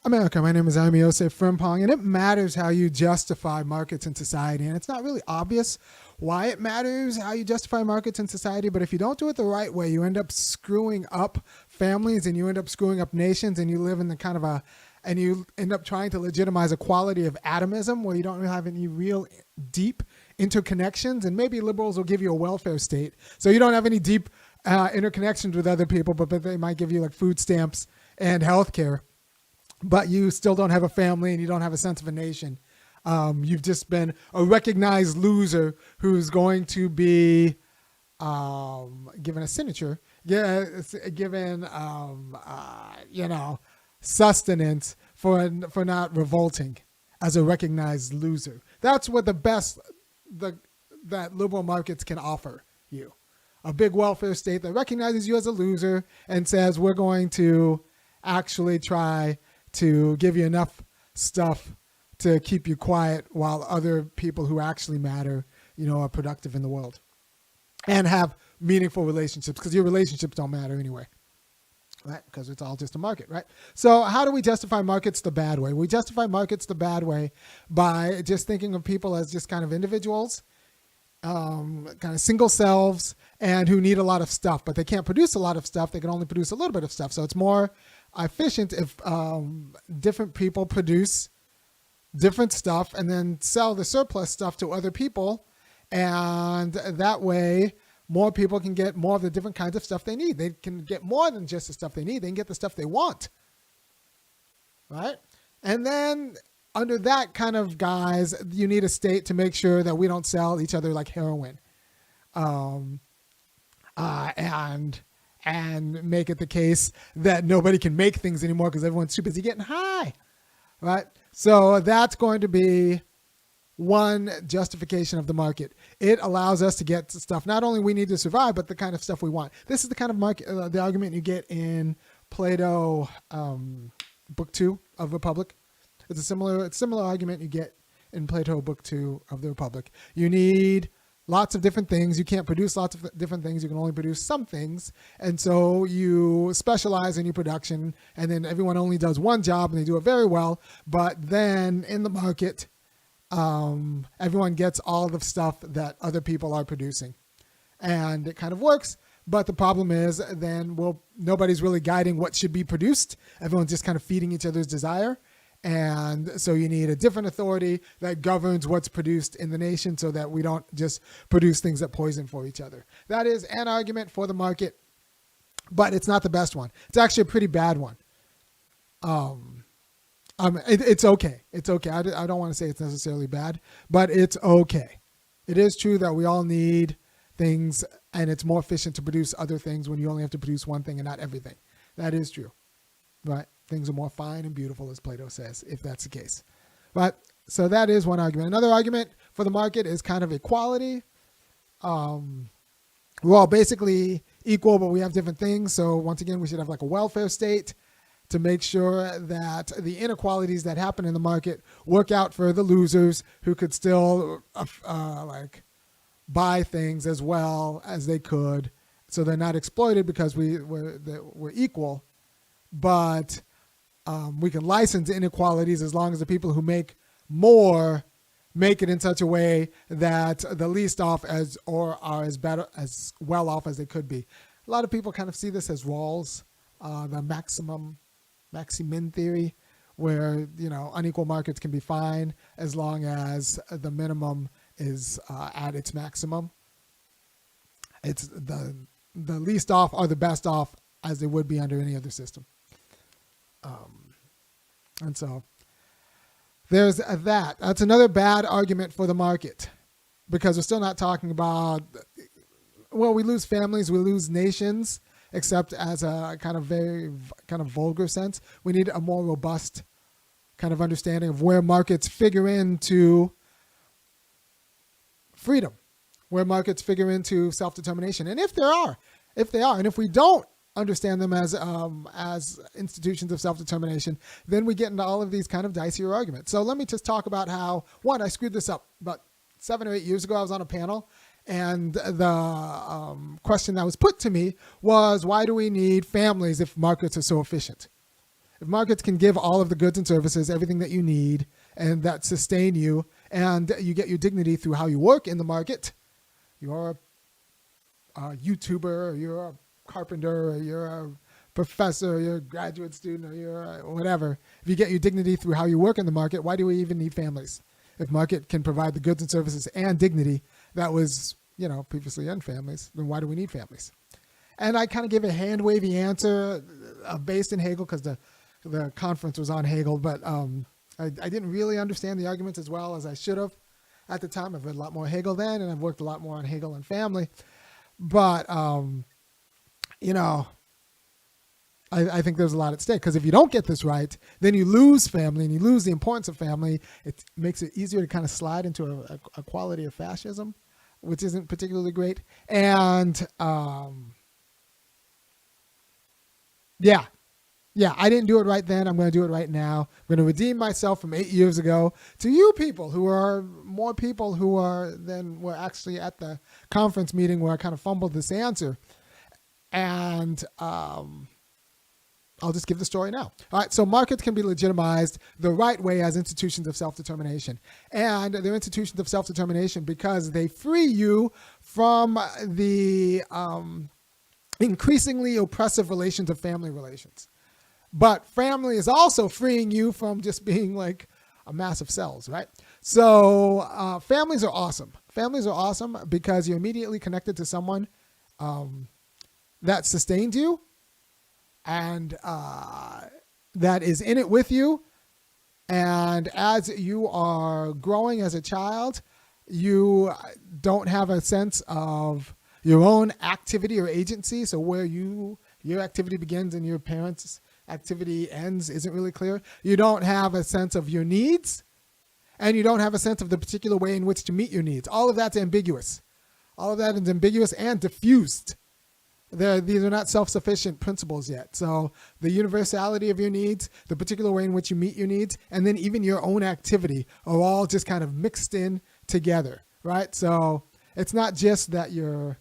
America. My name is Osei-Frimpong, and it matters how you justify markets in society. And it's not really obvious why it matters how you justify markets in society, but if you don't do it the right way, you end up screwing up families and you end up screwing up nations, and you live in the kind of and you end up trying to legitimize a quality of atomism where you don't have any real deep interconnections. And maybe liberals will give you a welfare state, so you don't have any deep interconnections with other people, but they might give you like food stamps and healthcare. But you still don't have a family and you don't have a sense of a nation. You've just been a recognized loser who's going to be given a signature, given sustenance for not revolting as a recognized loser. That's what the best that liberal markets can offer you. A big welfare state that recognizes you as a loser and says, we're going to actually try to give you enough stuff to keep you quiet while other people who actually matter, are productive in the world and have meaningful relationships, because your relationships don't matter anyway, right? Because it's all just a market, right? So how do we justify markets the bad way? We justify markets the bad way by just thinking of people as just kind of individuals, kind of single selves, and who need a lot of stuff, but they can't produce a lot of stuff. They can only produce a little bit of stuff. So it's more efficient if different people produce different stuff and then sell the surplus stuff to other people, and that way more people can get more of the different kinds of stuff they need. They can get more than just the stuff they need. They can get the stuff they want, right? And then under that kind of guise, you need a state to make sure that we don't sell each other like heroin, and make it the case that nobody can make things anymore because everyone's too busy getting high, right? So that's going to be one justification of the market. It allows us to get stuff not only we need to survive, but the kind of stuff we want. This is the kind of market, the argument you get in Plato, Book 2 of Republic. It's a similar argument you get in Plato, Book 2 of the Republic. You need lots of different things. You can't produce lots of different things. You can only produce some things. And so you specialize in your production, and then everyone only does one job and they do it very well. But then in the market, everyone gets all the stuff that other people are producing. And it kind of works. But the problem is then, nobody's really guiding what should be produced. Everyone's just kind of feeding each other's desire. And so you need a different authority that governs what's produced in the nation so that we don't just produce things that poison for each other. That is an argument for the market, but it's not the best one. It's actually a pretty bad one. It's okay. It's okay. I don't want to say it's necessarily bad, but it's okay. It is true that we all need things, and it's more efficient to produce other things when you only have to produce one thing and not everything. That is true, right? Things are more fine and beautiful, as Plato says, if that's the case. But so that is one argument. Another argument for the market is kind of equality. We're all basically equal, but we have different things. So once again, we should have like a welfare state to make sure that the inequalities that happen in the market work out for the losers who could still buy things as well as they could. So they're not exploited because we're equal, but we can license inequalities as long as the people who make more make it in such a way that the least off are as well off as they could be. A lot of people kind of see this as Rawls, the maximin theory, where unequal markets can be fine as long as the minimum is at its maximum. It's the least off are the best off as they would be under any other system. And so there's that. That's another bad argument for the market, because we're still not talking about, we lose families, we lose nations, except as a kind of very kind of vulgar sense. We need a more robust kind of understanding of where markets figure into freedom, where markets figure into self-determination. And if they are, and if we don't understand them as institutions of self-determination, then we get into all of these kind of dicier arguments. So let me just talk about how, one, I screwed this up. About 7 or 8 years ago, I was on a panel, and the question that was put to me was, why do we need families if markets are so efficient? If markets can give all of the goods and services, everything that you need, and that sustain you, and you get your dignity through how you work in the market, you're a YouTuber, or you're a carpenter, or you're a professor, or you're a graduate student, or you're whatever. If you get your dignity through how you work in the market, why do we even need families? If market can provide the goods and services and dignity that was, previously in families, then why do we need families? And I kind of give a hand-wavy answer based in Hegel because the conference was on Hegel, but I didn't really understand the arguments as well as I should have at the time. I've read a lot more Hegel then, and I've worked a lot more on Hegel and family. But, I think there's a lot at stake, because if you don't get this right, then you lose family and you lose the importance of family. It makes it easier to kind of slide into a quality of fascism, which isn't particularly great. And yeah, I didn't do it right then. I'm going to do it right now. I'm going to redeem myself from 8 years ago to you people who are more people who are than were actually at the conference meeting where I kind of fumbled this answer. And I'll just give the story now. All right, so markets can be legitimized the right way as institutions of self-determination. And they're institutions of self-determination because they free you from the increasingly oppressive relations of family relations. But family is also freeing you from just being like a mass of cells, right? So families are awesome. Families are awesome because you're immediately connected to someone that sustains you, and that is in it with you. And as you are growing as a child, you don't have a sense of your own activity or agency. So where your activity begins and your parents' activity ends isn't really clear. You don't have a sense of your needs, and you don't have a sense of the particular way in which to meet your needs. All of that's ambiguous. All of that is ambiguous and diffused. These are not self-sufficient principles yet. So the universality of your needs, the particular way in which you meet your needs, and then even your own activity are all just kind of mixed in together, right? So it's not just that your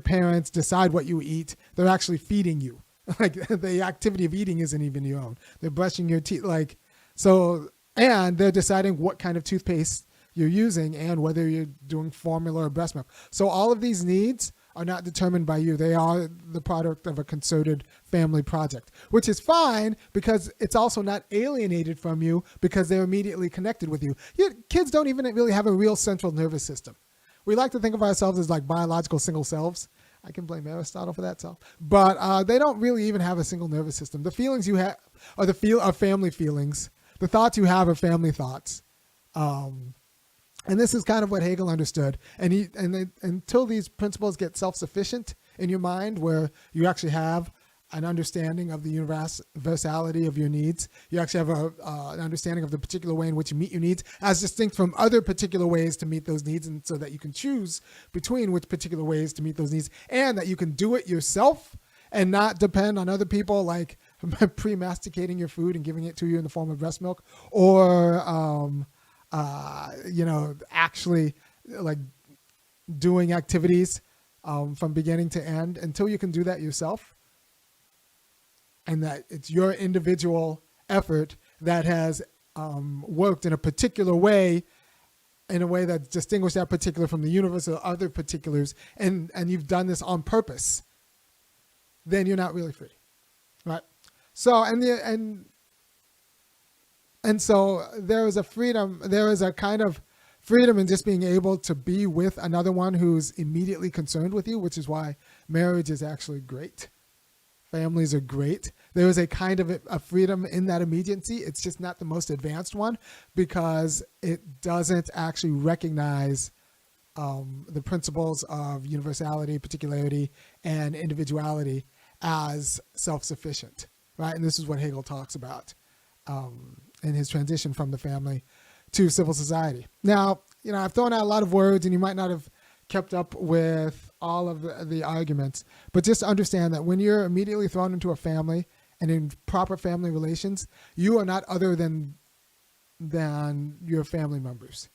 parents decide what you eat. They're actually feeding you. Like the activity of eating isn't even your own. They're brushing your teeth. And they're deciding what kind of toothpaste you're using and whether you're doing formula or breast milk. So all of these needs are not determined by you. They are the product of a concerted family project, which is fine because it's also not alienated from you because they're immediately connected with you. Kids don't even really have a real central nervous system. We like to think of ourselves as like biological single selves. I can blame Aristotle for that, but they don't really even have a single nervous system. The feelings you have are family feelings. The thoughts you have are family thoughts. And this is kind of what Hegel understood. And until these principles get self-sufficient in your mind, where you actually have an understanding of the universality of your needs, you actually have an understanding of the particular way in which you meet your needs, as distinct from other particular ways to meet those needs, and so that you can choose between which particular ways to meet those needs, and that you can do it yourself and not depend on other people, like pre-masticating your food and giving it to you in the form of breast milk, or actually like doing activities from beginning to end. Until you can do that yourself, and that it's your individual effort that has worked in a particular way, in a way that's distinguished that particular from the universe or other particulars, and you've done this on purpose, then you're not really free, right? So and so there is a freedom, there is a kind of freedom in just being able to be with another one who's immediately concerned with you, which is why marriage is actually great. Families are great. There is a kind of a freedom in that immediacy. It's just not the most advanced one because it doesn't actually recognize the principles of universality, particularity, and individuality as self-sufficient, right? And this is what Hegel talks about in his transition from the family to civil society. Now, I've thrown out a lot of words, and you might not have kept up with all of the arguments, but just understand that when you're immediately thrown into a family and in proper family relations, you are not other than your family members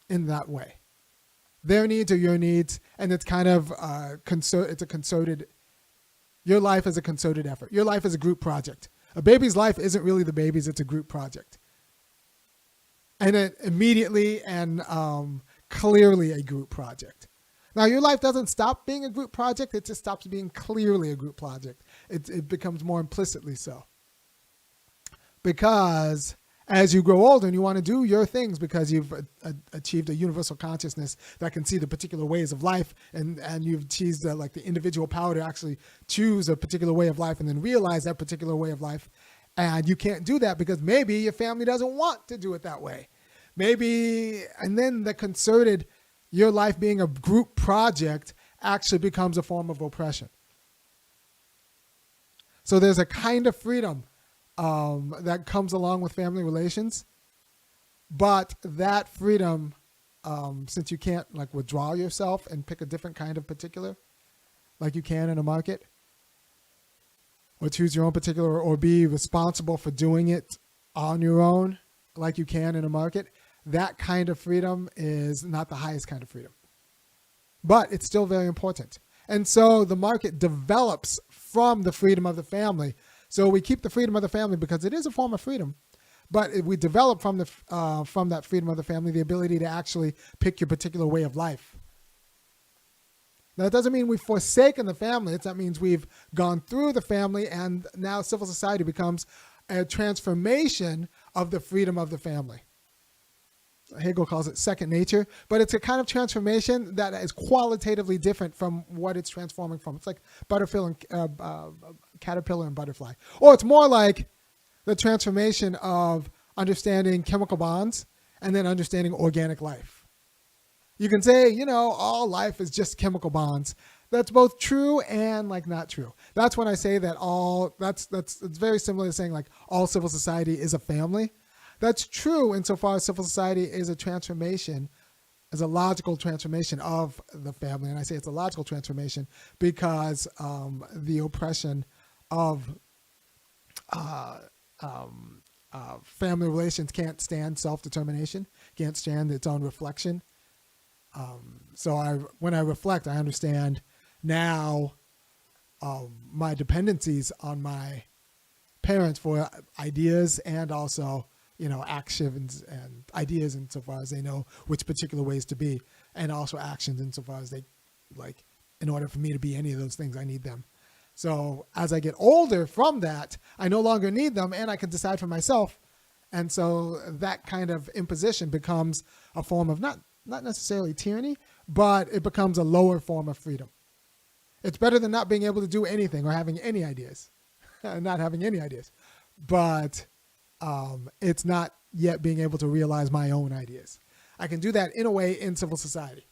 in that way. Their needs are your needs, and it's kind of your life is a concerted effort. Your life is a group project. A baby's life isn't really the baby's, it's a group project. And it immediately and clearly a group project. Now, your life doesn't stop being a group project. It just stops being clearly a group project. It becomes more implicitly so. Because as you grow older and you want to do your things because you've achieved a universal consciousness that can see the particular ways of life, and you've achieved the individual power to actually choose a particular way of life and then realize that particular way of life. And you can't do that because maybe your family doesn't want to do it that way. Maybe, and then the concerted, your life being a group project actually becomes a form of oppression. So there's a kind of freedom that comes along with family relations, but that freedom, since you can't withdraw yourself and pick a different kind of particular, like you can in a market, or choose your own particular, or be responsible for doing it on your own, like you can in a market, that kind of freedom is not the highest kind of freedom. But it's still very important. And so the market develops from the freedom of the family. So we keep the freedom of the family because it is a form of freedom. But if we develop from that freedom of the family the ability to actually pick your particular way of life. Now, it doesn't mean we've forsaken the family. That means we've gone through the family, and now civil society becomes a transformation of the freedom of the family. Hegel calls it second nature, but it's a kind of transformation that is qualitatively different from what it's transforming from. It's like caterpillar and butterfly. Or it's more like the transformation of understanding chemical bonds and then understanding organic life. You can say, all life is just chemical bonds. That's both true and not true. That's when I say that it's very similar to saying all civil society is a family. That's true insofar as civil society is a transformation, is a logical transformation of the family. And I say it's a logical transformation because the oppression of family relations can't stand self-determination, can't stand its own reflection. So when I reflect, I understand now my dependencies on my parents for ideas and also actions and ideas insofar as they know which particular ways to be, and also actions insofar as they in order for me to be any of those things, I need them. So as I get older from that, I no longer need them and I can decide for myself. And so that kind of imposition becomes a form of not necessarily tyranny, but it becomes a lower form of freedom. It's better than not being able to do anything or having any ideas, not having any ideas. But it's not yet being able to realize my own ideas. I can do that in a way in civil society.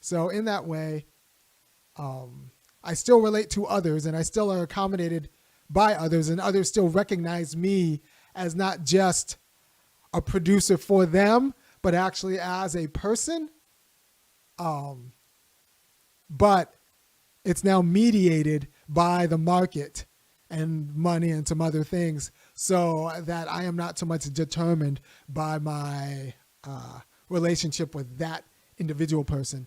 So in that way, I still relate to others and I still are accommodated by others, and others still recognize me as not just a producer for them, but actually as a person. But it's now mediated by the market and money and some other things, so that I am not so much determined by my relationship with that individual person.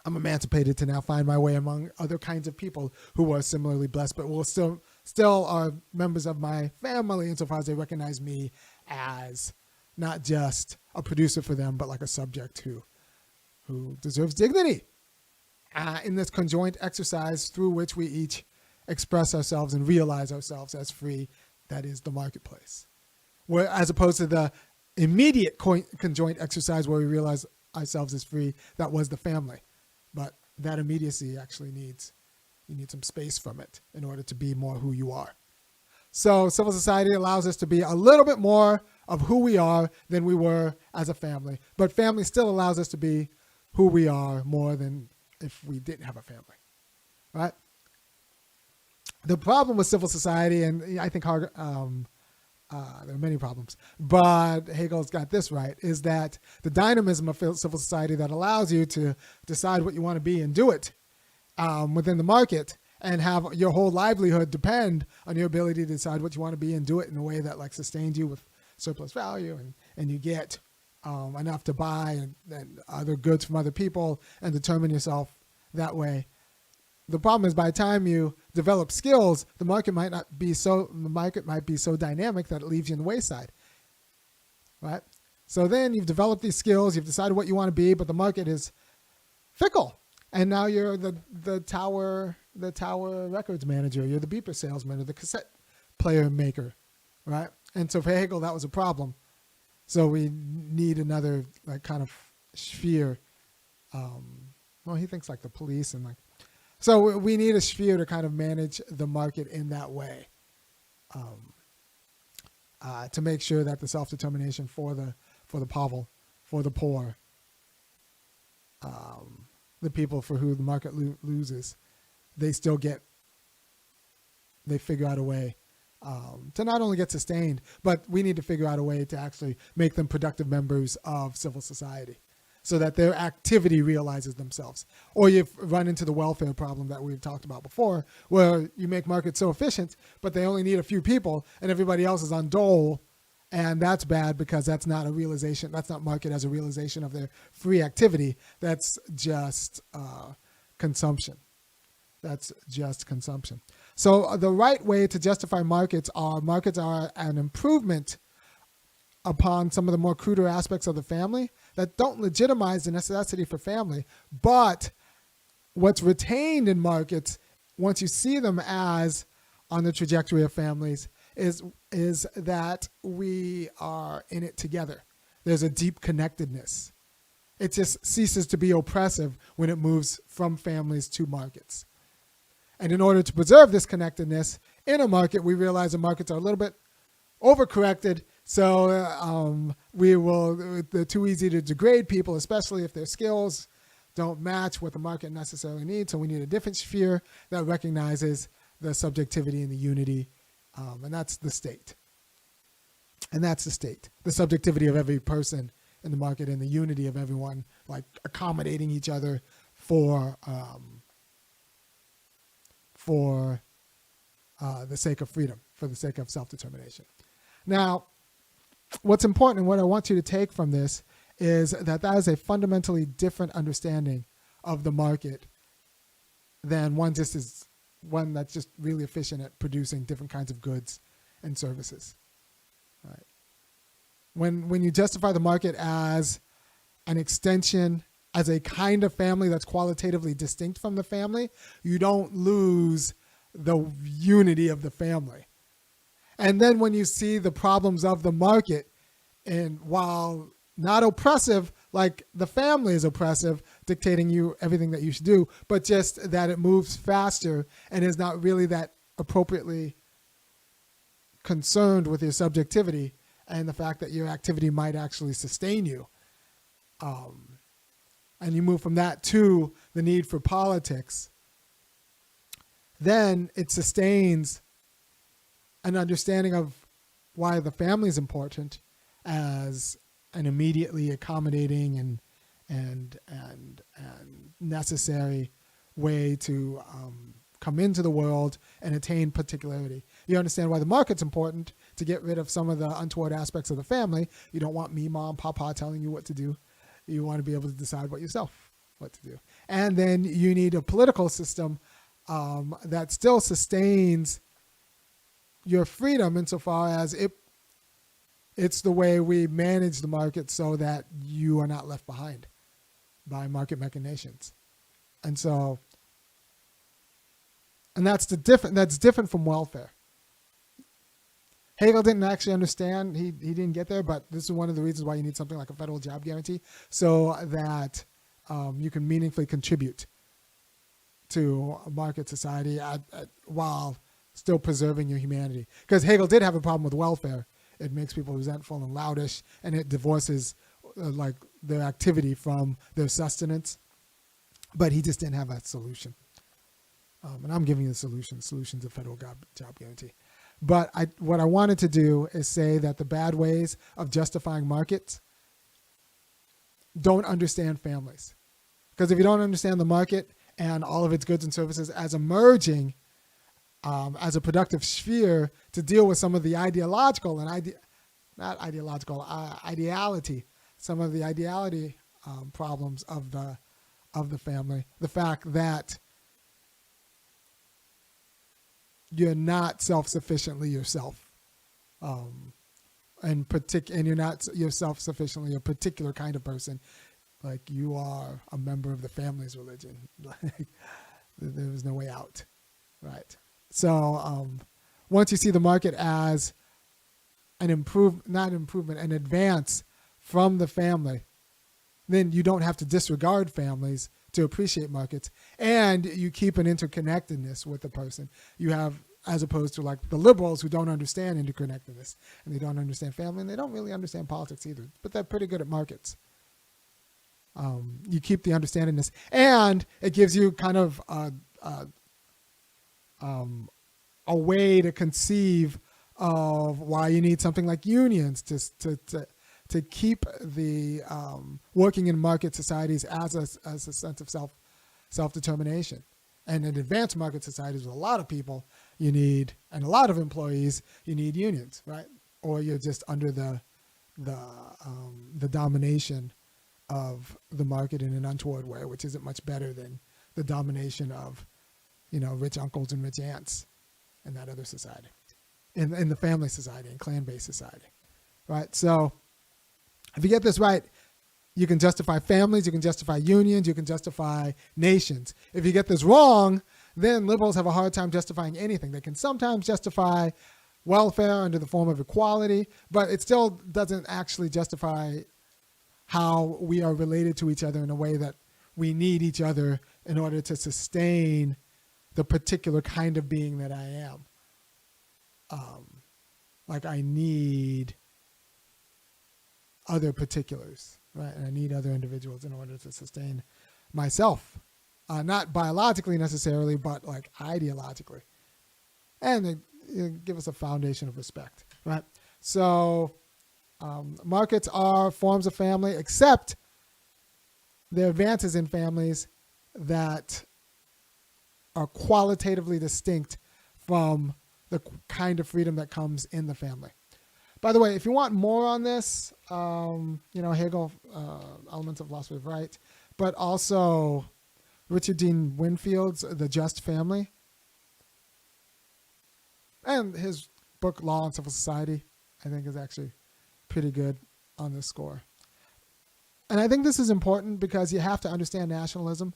I'm emancipated to now find my way among other kinds of people who are similarly blessed, but will still are members of my family insofar as they recognize me as not just a producer for them, but a subject who deserves dignity. In this conjoint exercise through which we each express ourselves and realize ourselves as free, that is the marketplace. As opposed to the immediate conjoint exercise where we realize ourselves as free, that was the family. But that immediacy actually you need some space from it in order to be more who you are. So civil society allows us to be a little bit more of who we are than we were as a family. But family still allows us to be who we are more than if we didn't have a family, right? The problem with civil society, and I think there are many problems, but Hegel's got this right, is that the dynamism of civil society that allows you to decide what you want to be and do it within the market and have your whole livelihood depend on your ability to decide what you want to be and do it in a way that sustains you with surplus value, and you get enough to buy and other goods from other people and determine yourself that way. the problem is by the time you develop skills, the market might be so dynamic that it leaves you in the wayside, right? So then you've developed these skills, you've decided what you want to be, but the market is fickle, and now you're the tower records manager, you're the beeper salesman, or the cassette player maker, right? And so for Hegel, that was a problem. So we need another like kind of sphere. Well, he thinks like the police and like. So we need a sphere to kind of manage the market in that way, to make sure that the self-determination for the povel, for the poor, the people for who the market loses, they figure out a way to not only get sustained, but we need to figure out a way to actually make them productive members of civil society so that their activity realizes themselves. Or you've run into the welfare problem that we've talked about before, where you make markets so efficient, but they only need a few people and everybody else is on dole. And that's bad because that's not a realization. That's not market as a realization of their free activity. That's just consumption. That's just consumption. So the right way to justify markets are an improvement upon some of the more cruder aspects of the family that don't legitimize the necessity for family. But what's retained in markets, once you see them as on the trajectory of families, is that we are in it together. There's a deep connectedness. It just ceases to be oppressive when it moves from families to markets. And in order to preserve this connectedness in a market, we realize the markets are a little bit overcorrected. So they're too easy to degrade people, especially if their skills don't match what the market necessarily needs. So we need a different sphere that recognizes the subjectivity and the unity. And that's the state. The subjectivity of every person in the market and the unity of everyone, like accommodating each other for the sake of freedom, for the sake of self-determination. Now, what's important and what I want you to take from this is that is a fundamentally different understanding of the market than one that's just really efficient at producing different kinds of goods and services. Right. When you justify the market as an extension, as a kind of family that's qualitatively distinct from the family, you don't lose the unity of the family. And then when you see the problems of the market, and while not oppressive, like the family is oppressive, dictating you everything that you should do, but just that it moves faster and is not really that appropriately concerned with your subjectivity and the fact that your activity might actually sustain you. And you move from that to the need for politics, then it sustains an understanding of why the family is important as an immediately accommodating and necessary way to come into the world and attain particularity. You understand why the market's important, to get rid of some of the untoward aspects of the family. You don't want me, mom, papa telling you what to do. You want to be able to decide what to do. And then you need a political system that still sustains your freedom insofar as it's the way we manage the market so that you are not left behind by market machinations. And that's different from welfare. Hegel didn't actually understand, he didn't get there, but this is one of the reasons why you need something like a federal job guarantee, so that you can meaningfully contribute to a market society while still preserving your humanity. Because Hegel did have a problem with welfare. It makes people resentful and loudish, and it divorces like their activity from their sustenance. But he just didn't have a solution. And I'm giving you the solution. The solution's a federal job guarantee. But what I wanted to do is say that the bad ways of justifying markets don't understand families. Because if you don't understand the market and all of its goods and services as emerging as a productive sphere to deal with some of the ideological and ideality, some of the ideality problems of the family, the fact that you're not self-sufficiently yourself, and you're not yourself sufficiently a particular kind of person. Like you are a member of the family's religion. Like there was no way out, right? So once you see the market as an advance from the family, then you don't have to disregard families to appreciate markets, and you keep an interconnectedness with the person. You have, as opposed to like the liberals who don't understand interconnectedness, and they don't understand family, and they don't really understand politics either, but they're pretty good at markets. You keep the understandingness, and it gives you kind of a way to conceive of why you need something like unions to keep the working in market societies as a sense of self-determination. And in advanced market societies with a lot of people, you need, and a lot of employees, you need unions, right? Or you're just under the domination of the market in an untoward way, which isn't much better than the domination of, rich uncles and rich aunts in that other society, in the family society and clan-based society, right? So if you get this right, you can justify families, you can justify unions, you can justify nations. If you get this wrong, then liberals have a hard time justifying anything. They can sometimes justify welfare under the form of equality, but it still doesn't actually justify how we are related to each other in a way that we need each other in order to sustain the particular kind of being that I am. Like I need other particulars, right? And I need other individuals in order to sustain myself, not biologically necessarily, but like ideologically. And they give us a foundation of respect, right? So markets are forms of family, except there are advances in families that are qualitatively distinct from the kind of freedom that comes in the family. By the way, if you want more on this, Hegel, Elements of Philosophy of Right, but also Richard Dean Winfield's The Just Family, and his book Law and Civil Society, I think is actually pretty good on this score. And I think this is important because you have to understand nationalism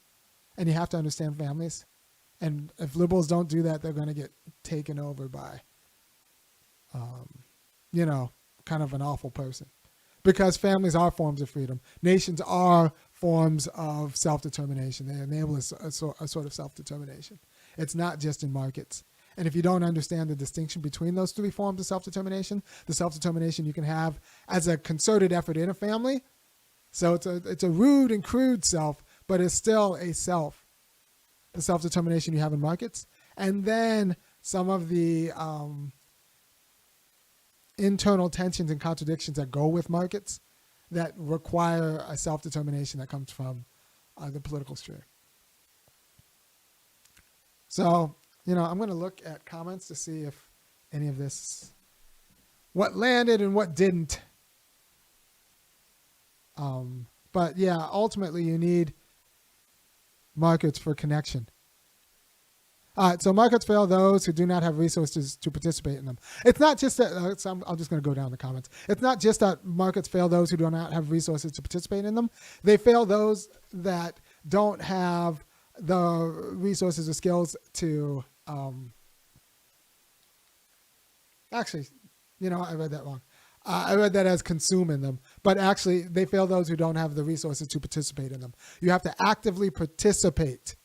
and you have to understand families. And if liberals don't do that, they're going to get taken over by, kind of an awful person. Because families are forms of freedom. Nations are forms of self-determination. They enable a sort of self-determination. It's not just in markets. And if you don't understand the distinction between those three forms of self-determination, the self-determination you can have as a concerted effort in a family, so it's a rude and crude self, but it's still a self. The self-determination you have in markets, and then some of the internal tensions and contradictions that go with markets that require a self-determination that comes from the political sphere. So, I'm going to look at comments to see if any of this, what landed and what didn't. But yeah, ultimately you need markets for connection. All right, so markets fail those who do not have resources to participate in them. It's not just that, I'm just going to go down the comments. It's not just that markets fail those who do not have resources to participate in them. They fail those that don't have the resources or skills to, actually, I read that wrong. I read that as consume in them, but actually they fail those who don't have the resources to participate in them. You have to actively participate.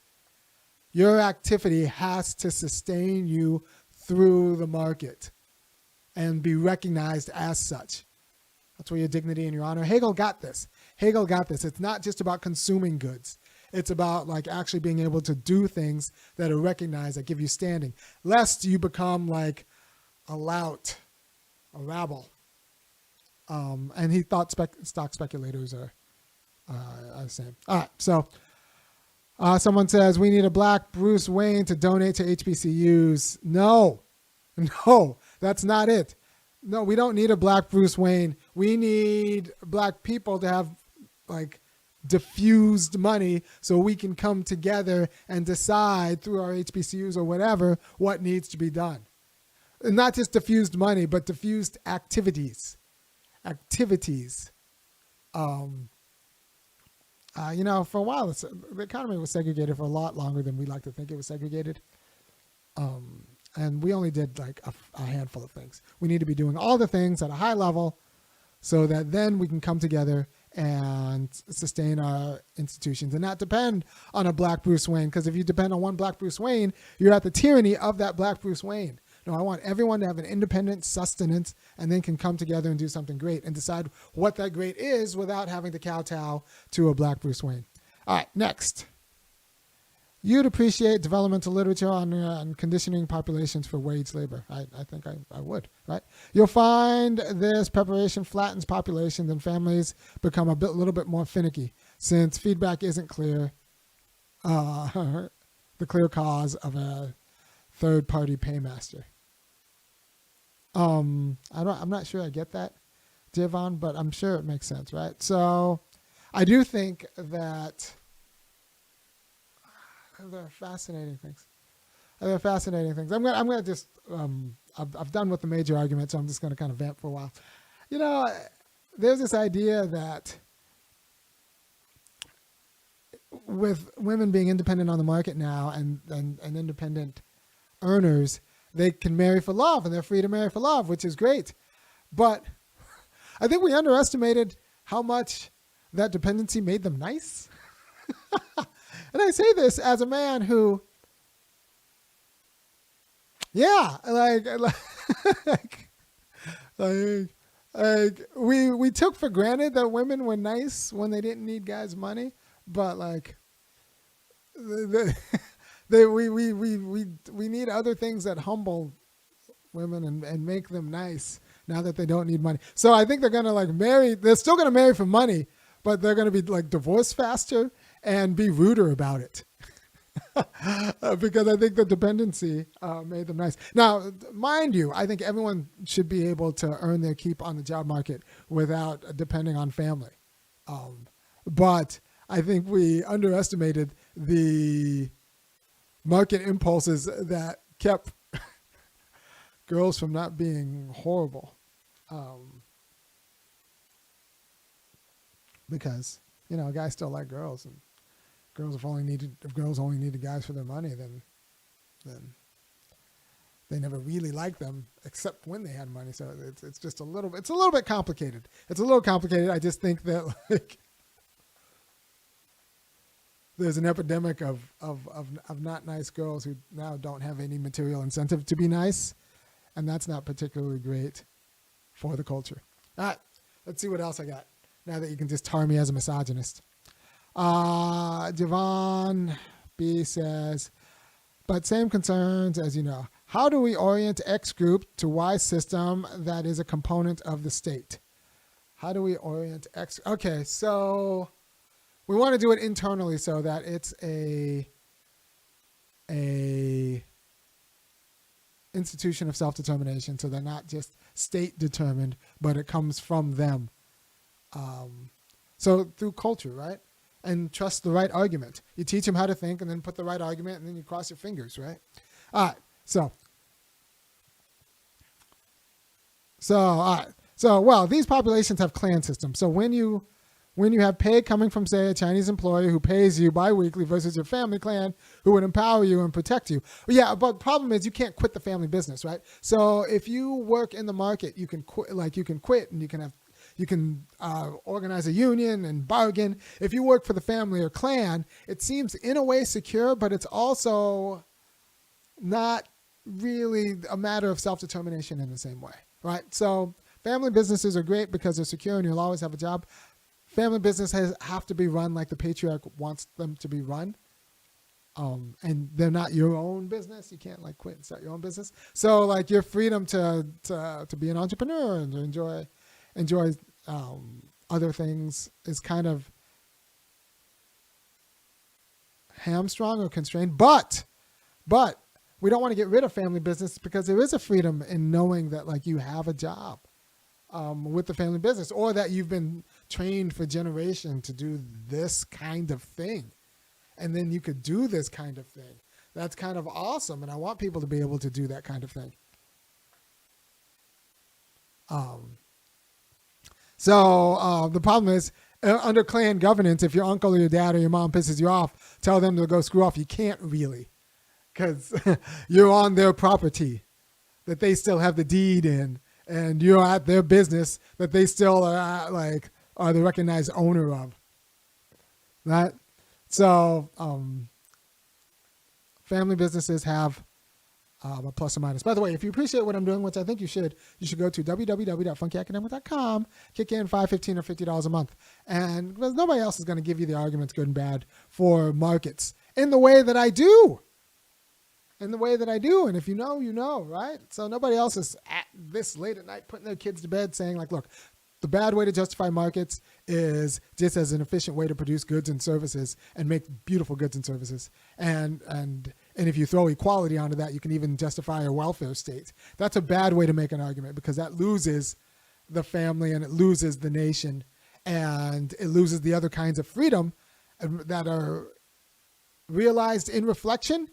Your activity has to sustain you through the market and be recognized as such. That's where your dignity and your honor. Hegel got this. It's not just about consuming goods. It's about like actually being able to do things that are recognized, that give you standing, lest you become like a lout, a rabble. And he thought stock speculators are the same. All right, so someone says, we need a black Bruce Wayne to donate to HBCUs. No, that's not it. No, we don't need a black Bruce Wayne. We need black people to have like diffused money so we can come together and decide through our HBCUs or whatever what needs to be done. And not just diffused money, but diffused activities. For a while, the economy was segregated for a lot longer than we like to think it was segregated. And we only did like a handful of things. We need to be doing all the things at a high level so that then we can come together and sustain our institutions and not depend on a black Bruce Wayne. Because if you depend on one black Bruce Wayne, you're at the tyranny of that black Bruce Wayne. No, I want everyone to have an independent sustenance and then can come together and do something great and decide what that great is without having to kowtow to a black Bruce Wayne. All right, next. You'd appreciate developmental literature on conditioning populations for wage labor. I think I would, right? You'll find this preparation flattens populations and families become a little bit more finicky since feedback isn't clear, the clear cause of a third-party paymaster. I'm not sure I get that, Javon, but I'm sure it makes sense, right? So I do think that they're fascinating things. I'm gonna just I've done with the major argument, so I'm just gonna kind of vamp for a while. There's this idea that with women being independent on the market now and independent earners, they can marry for love and they're free to marry for love, which is great. But I think we underestimated how much that dependency made them nice. And I say this as a man who, we took for granted that women were nice when they didn't need guys' money, but we need other things that humble women and make them nice now that they don't need money. So I think they're gonna marry. They're still gonna marry for money, but they're gonna be divorced faster and be ruder about it. Because I think the dependency made them nice. Now, mind you, I think everyone should be able to earn their keep on the job market without depending on family. But I think we underestimated the market impulses that kept girls from not being horrible. Because, guys still like girls, and if girls only needed guys for their money, then they never really liked them except when they had money. So it's just a little bit complicated. It's a little complicated. I just think that there's an epidemic of not nice girls who now don't have any material incentive to be nice, and that's not particularly great for the culture. All right, let's see what else I got. Now that you can just tar me as a misogynist. Javon B says, but same concerns as you know. How do we orient X group to Y system that is a component of the state? How do we orient X? Okay, so we want to do it internally so that it's a institution of self-determination, so they're not just state determined, but it comes from them. So through culture, right? And trust the right argument. You teach them how to think and then put the right argument and then you cross your fingers, right? All right. So these populations have clan systems. So when you have pay coming from, say, a Chinese employee who pays you biweekly versus your family clan who would empower you and protect you. Yeah, but the problem is you can't quit the family business, right? So if you work in the market, you can quit, and you can organize a union and bargain. If you work for the family or clan, it seems in a way secure, but it's also not really a matter of self-determination in the same way, right? So family businesses are great because they're secure and you'll always have a job. Family businesses have to be run like the patriarch wants them to be run. And they're not your own business. You can't quit and start your own business. So your freedom to be an entrepreneur and to enjoy other things is kind of hamstrung or constrained. But we don't want to get rid of family business because there is a freedom in knowing that you have a job. with the family business, or that you've been trained for generations to do this kind of thing. And then you could do this kind of thing. That's kind of awesome. And I want people to be able to do that kind of thing. So the problem is, under clan governance, if your uncle or your dad or your mom pisses you off, tell them to go screw off. You can't really, because you're on their property that they still have the deed in, and you're at their business that they still are the recognized owner of. Right? So family businesses have a plus or minus. By the way, if you appreciate what I'm doing, which I think you should go to www.funkyacademic.com, kick in $5, $15, or $50 a month. And because nobody else is going to give you the arguments, good and bad, for markets in the way that I do. And if you know, you know, right? So nobody else is at this late at night putting their kids to bed saying, like, look, the bad way to justify markets is just as an efficient way to produce goods and services and make beautiful goods and services. And if you throw equality onto that, you can even justify a welfare state. That's a bad way to make an argument, because that loses the family and it loses the nation and it loses the other kinds of freedom that are realized in reflection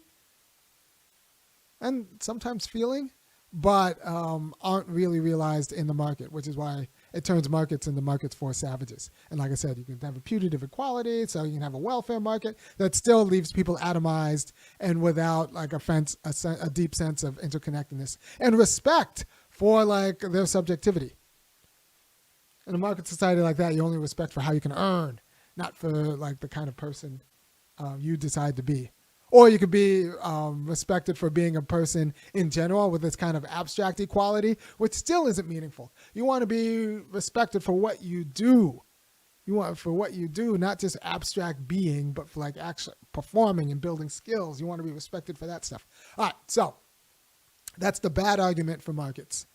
and sometimes feeling, but aren't really realized in the market, which is why it turns markets into markets for savages. And like I said, you can have a putative equality, so you can have a welfare market that still leaves people atomized and without like a deep sense of interconnectedness and respect for like their subjectivity. In a market society like that, you only respect for how you can earn, not for like the kind of person you decide to be. Or you could be respected for being a person in general with this kind of abstract equality, which still isn't meaningful. You want to be respected for what you do. You want for what you do, not just abstract being, but for like actually performing and building skills. You want to be respected for that stuff. All right, so that's the bad argument for markets.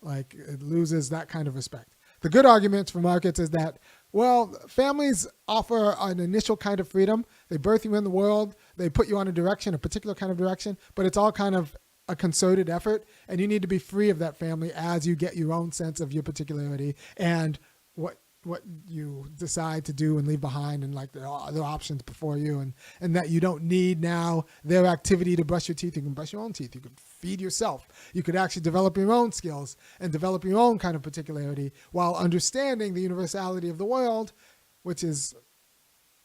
Like, it loses that kind of respect. The good argument for markets is that, well, families offer an initial kind of freedom. They birth you in the world. They put you on a particular kind of direction, but it's all kind of a concerted effort, and you need to be free of that family as you get your own sense of your particularity and what you decide to do and leave behind, and like the options before you, and that you don't need now their activity to brush your teeth. You can brush your own teeth. You can feed yourself. You could actually develop your own skills and develop your own kind of particularity while understanding the universality of the world, which is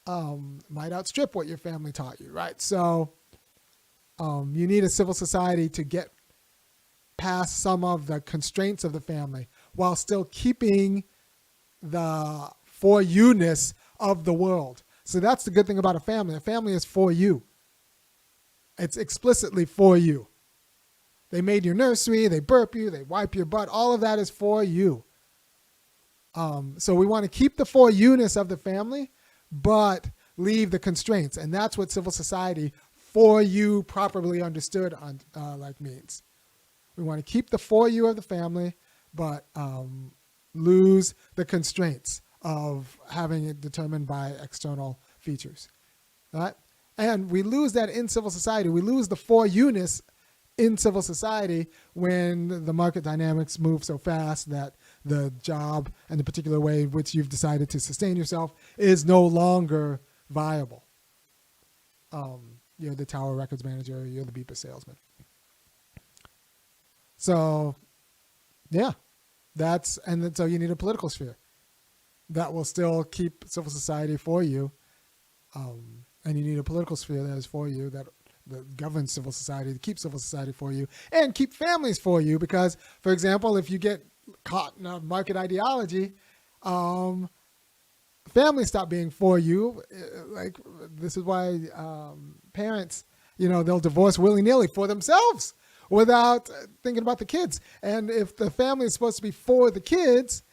might outstrip what your family taught you, right? So you need a civil society to get past some of the constraints of the family while still keeping the for you-ness of the world. So that's the good thing about a family. A family is for you. It's explicitly for you. They made your nursery, they burp you, they wipe your butt. All of that is for you. So we want to keep the for you-ness of the family, but leave the constraints. And that's what civil society for you properly understood means. We want to keep the for you of the family, but lose the constraints of having it determined by external features, right? And we lose that in civil society. We lose the for you-ness in civil society when the market dynamics move so fast that the job and the particular way in which you've decided to sustain yourself is no longer viable. You're the tower records manager, you're the beeper salesman. So, yeah. So you need a political sphere that will still keep civil society for you, and you need a political sphere that is for you, that governs civil society, to keep civil society for you, and keep families for you. Because, for example, if you get caught in a market ideology, families stop being for you. Like, this is why parents, they'll divorce willy-nilly for themselves, without thinking about the kids. And if the family is supposed to be for the kids,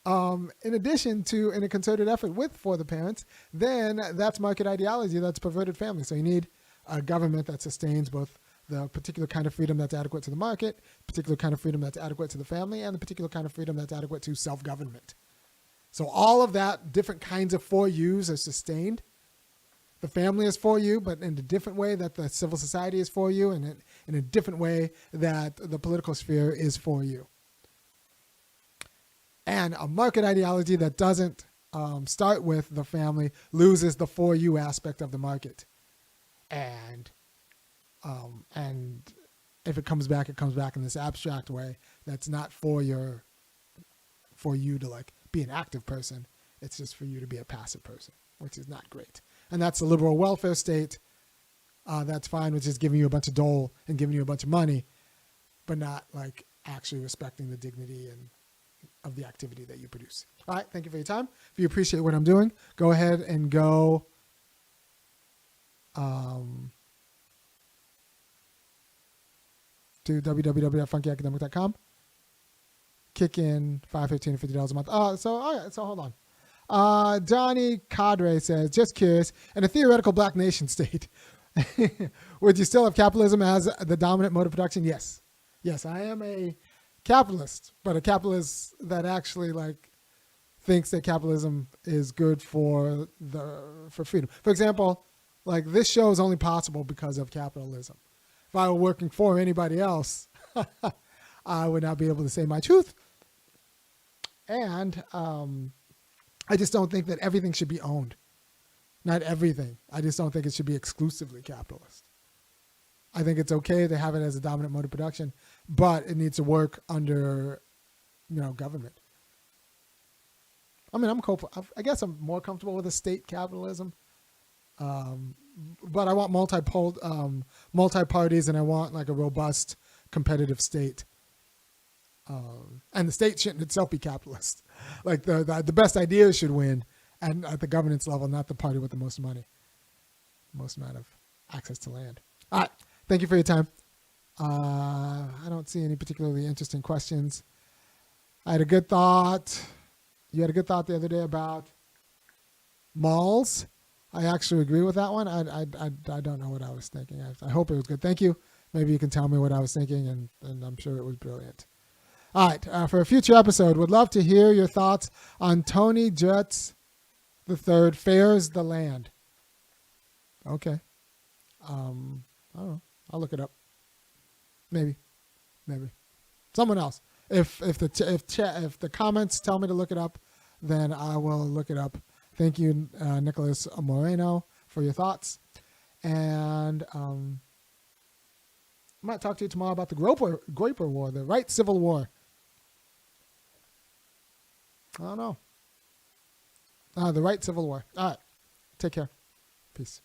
in addition to in a concerted effort for the parents, then that's market ideology, that's perverted family. So you need a government that sustains both the particular kind of freedom that's adequate to the market, particular kind of freedom that's adequate to the family, and the particular kind of freedom that's adequate to self-government. So all of that, different kinds of for yous are sustained. The family is for you, but in a different way that the civil society is for you, and in a different way that the political sphere is for you. And a market ideology that doesn't start with the family loses the for you aspect of the market. And if it comes back in this abstract way that's not for you to like be an active person. It's just for you to be a passive person, which is not great. And that's a liberal welfare state. That's fine, which is giving you a bunch of dole and giving you a bunch of money, but not like actually respecting the dignity and of the activity that you produce. All right, thank you for your time. If you appreciate what I'm doing, go ahead and go to www.funkyacademic.com. Kick in $5.15 and $50 a month. All right, so hold on. Johnny Cadre says, just curious, in a theoretical black nation state, would you still have capitalism as the dominant mode of production? Yes. Yes, I am a capitalist, but a capitalist that actually like thinks that capitalism is good for freedom. For example, like this show is only possible because of capitalism. If I were working for anybody else, I would not be able to say my truth. And I just don't think that everything should be owned. Not everything. I just don't think it should be exclusively capitalist. I think it's okay to have it as a dominant mode of production, but it needs to work under, government. I mean, I guess I'm more comfortable with a state capitalism, but I want multi-parties, and I want like a robust competitive state. And the state shouldn't itself be capitalist. Like the best ideas should win, and at the governance level, not the party with the most money, most amount of access to land. All right, thank you for your time. I don't see any particularly interesting questions. I had a good thought. You had a good thought the other day about malls. I actually agree with that one. I don't know what I was thinking. I hope it was good. Thank you. Maybe you can tell me what I was thinking, and I'm sure it was brilliant. All right, for a future episode, would love to hear your thoughts on Tony Judge III Fares the Land. Okay. I don't know. I'll look it up. Maybe. Someone else. If the comments tell me to look it up, then I will look it up. Thank you, Nicholas Moreno, for your thoughts. And I might talk to you tomorrow about the Groyper War, the Right Civil War. I don't know. The Right Civil War. All right. Take care. Peace.